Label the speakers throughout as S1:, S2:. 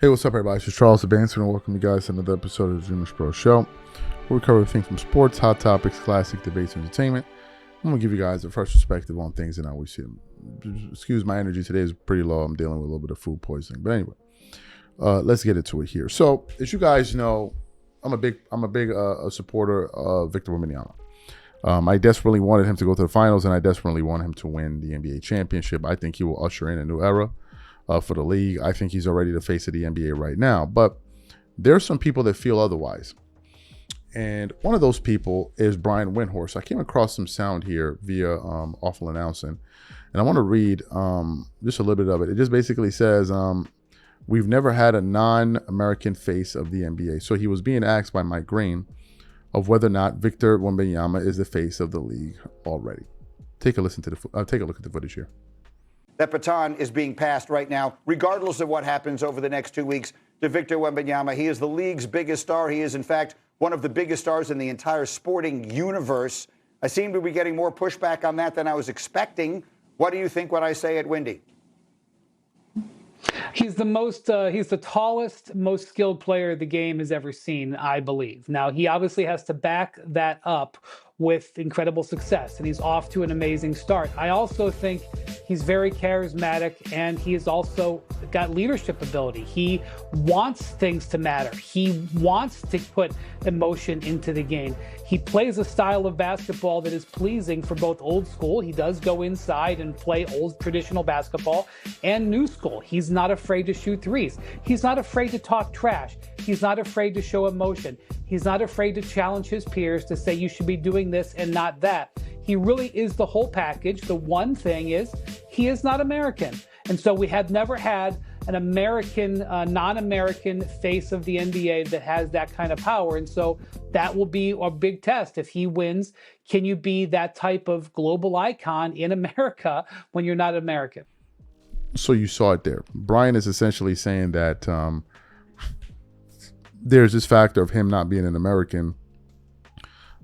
S1: Hey, what's up, everybody? This is Charles the Bandsman, and welcome you guys to another episode of the DREAMERSPRO show, where we cover everything from sports, hot topics, classic debates, and entertainment. I'm going to give you guys a fresh perspective on things and how we see them. Excuse my energy today is pretty low. I'm dealing with a little bit of food poisoning. But anyway, let's get into it here. So, as you guys know, I'm a big supporter of Victor Wembanyama. I desperately wanted him to go to the finals, and I desperately want him to win the NBA championship. I think he will usher in a new era for the league. I think he's already the face of the NBA right now. But there's some people that feel otherwise. And one of those people is Brian Windhorst. I came across some sound here via Awful Announcing. And I want to read just a little bit of it. It just basically says, we've never had a non-American face of the NBA. So he was being asked by Mike Green of whether or not Victor Wembanyama is the face of the league already. Take a look at the footage here.
S2: That baton is being passed right now, regardless of what happens over the next 2 weeks, to Victor Wembanyama. He is the league's biggest star. He is, in fact, one of the biggest stars in the entire sporting universe. I seem to be getting more pushback on that than I was expecting. What do you think when I say it, Windy?
S3: He's the tallest, most skilled player the game has ever seen, I believe. Now, he obviously has to back that up with incredible success, and he's off to an amazing start. I also think he's very charismatic, and he has also got leadership ability. He wants things to matter. He wants to put emotion into the game. He plays a style of basketball that is pleasing for both old school. He does go inside and play old traditional basketball, and new school. He's not afraid to shoot threes. He's not afraid to talk trash. He's not afraid to show emotion. He's not afraid to challenge his peers to say you should be doing this and not that. He really is the whole package. The one thing is he is not American. And so we have never had an American, non-American face of the NBA that has that kind of power. And so that will be a big test. If he wins, can you be that type of global icon in America when you're not American?
S1: So you saw it there. Brian is essentially saying that there's this factor of him not being an American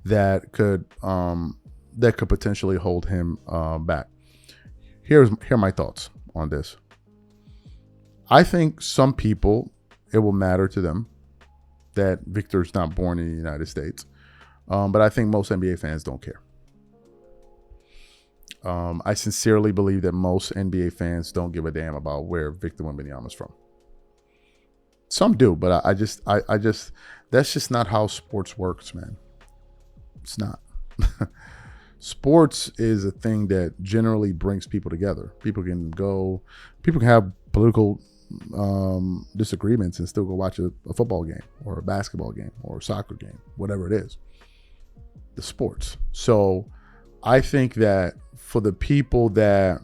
S1: that could potentially hold him back. Here are my thoughts on this. I think some people, it will matter to them that Victor's not born in the United States. But I think most NBA fans don't care. I sincerely believe that most NBA fans don't give a damn about where Victor Wembanyama is from. Some do, but I just that's just not how sports works, man. It's not. Sports is a thing that generally brings people together. People can have political disagreements and still go watch a football game or a basketball game or a soccer game, whatever it is. The sports. So I think that for the people that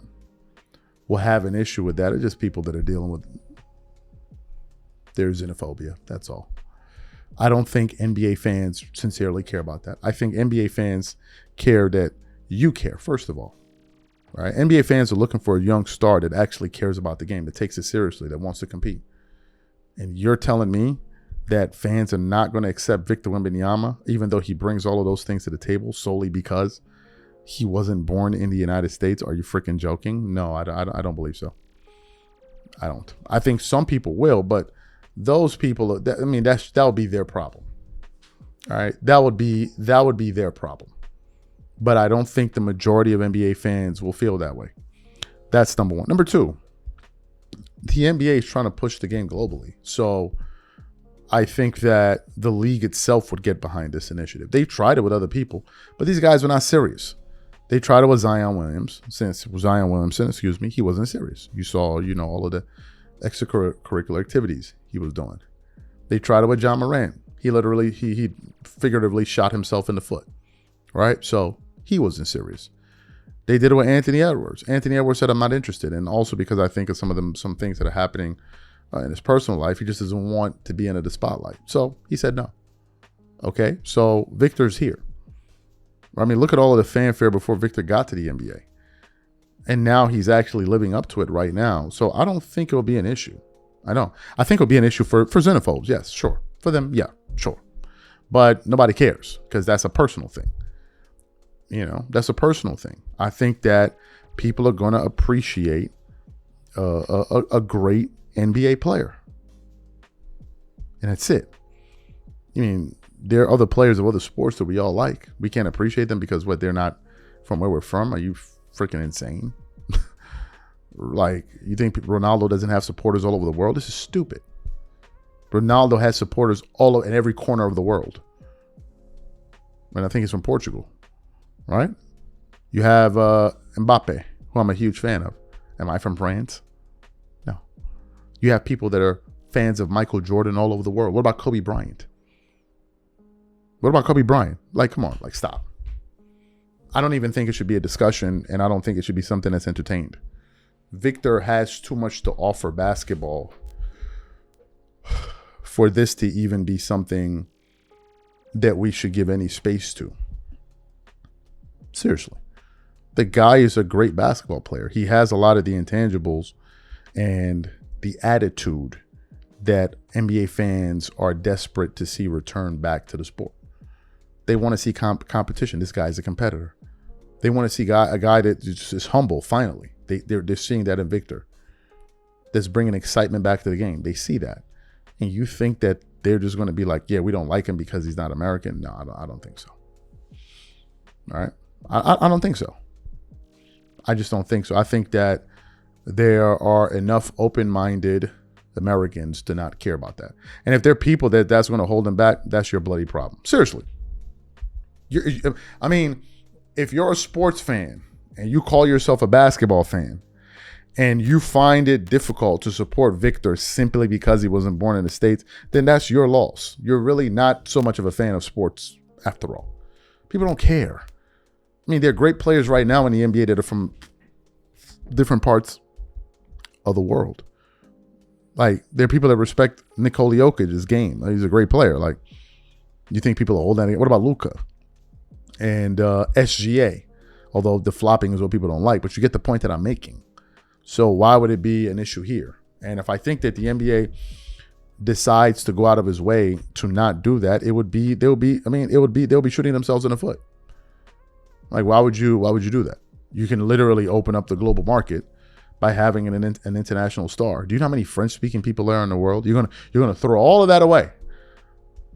S1: will have an issue with that, are just people that are dealing with their xenophobia. That's all. I don't think NBA fans sincerely care about that. I think NBA fans care that you care, first of all. Right? NBA fans are looking for a young star that actually cares about the game, that takes it seriously, that wants to compete. And you're telling me that fans are not going to accept Victor Wembanyama, even though he brings all of those things to the table solely because he wasn't born in the United States? Are you freaking joking? No, I don't believe so. I don't. I think some people will, but those people, that would be their problem. All right, that would be their problem. But I don't think the majority of NBA fans will feel that way. That's number one. Number two, the NBA is trying to push the game globally. So I think that the league itself would get behind this initiative. They've tried it with other people, but these guys were not serious. They tried it with Zion Williamson, he wasn't serious. You saw, all of the extracurricular activities he was doing. They tried it with John Morant. He figuratively shot himself in the foot, right? So he wasn't serious. They did it with Anthony Edwards. Anthony Edwards said, I'm not interested. And also because I think of some things that are happening in his personal life, he just doesn't want to be in the spotlight. So he said no. Okay, so Victor's here. I mean, look at all of the fanfare before Victor got to the NBA. And now he's actually living up to it right now. So I don't think it'll be an issue. I don't. I think it'll be an issue for xenophobes. Yes, sure. For them, yeah, sure. But nobody cares because that's a personal thing. That's a personal thing. I think that people are going to appreciate a great NBA player. And that's it. I mean, there are other players of other sports that we all like. We can't appreciate them because they're not from where we're from. Are you freaking insane? Like, you think Ronaldo doesn't have supporters all over the world? This is stupid. Ronaldo has supporters in every corner of the world. And I think he's from Portugal, right? You have Mbappe, who I'm a huge fan of. Am I from France? No. You have people that are fans of Michael Jordan all over the world. What about Kobe Bryant? What about Kobe Bryant? Like, come on, like, stop. I don't even think it should be a discussion, and I don't think it should be something that's entertained. Victor has too much to offer basketball for this to even be something that we should give any space to. Seriously. The guy is a great basketball player. He has a lot of the intangibles and the attitude that NBA fans are desperate to see return back to the sport. They want to see competition. This guy's a competitor. They want to see a guy that just is humble, finally. They're seeing that in Victor. That's bringing excitement back to the game. They see that. And you think that they're just going to be like, yeah, we don't like him because he's not American? No, I don't think so. All right? I don't think so. I just don't think so. I think that there are enough open-minded Americans to not care about that. And if there are people that's going to hold them back, that's your bloody problem. Seriously. I mean, if you're a sports fan and you call yourself a basketball fan and you find it difficult to support Victor simply because he wasn't born in the States, then that's your loss. You're really not so much of a fan of sports after all. People don't care. I mean, there are great players right now in the NBA that are from different parts of the world. Like, there are people that respect Nikola Jokic's game. He's a great player. Like, you think people are holding that? What about Luka and SGA? Although the flopping is what people don't like, but you get the point that I'm making. So why would it be an issue here? And if I think that the NBA decides to go out of his way to not do that, they'll be shooting themselves in the foot. Like, why would you do that? You can literally open up the global market by having an international star. Do you know how many French-speaking people there are in the world? You're gonna throw all of that away.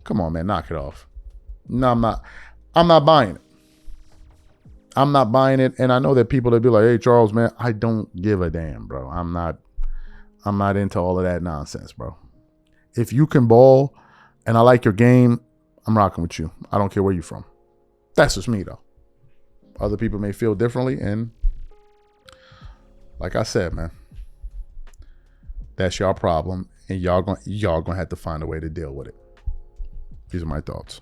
S1: Come on, man, knock it off. No, I'm not buying it. I'm not buying it. And I know that people that be like, hey, Charles, man, I don't give a damn, bro. I'm not into all of that nonsense, bro. If you can ball and I like your game, I'm rocking with you. I don't care where you're from. That's just me, though. Other people may feel differently, and like I said, man, that's y'all problem, and y'all gonna have to find a way to deal with it. These are my thoughts.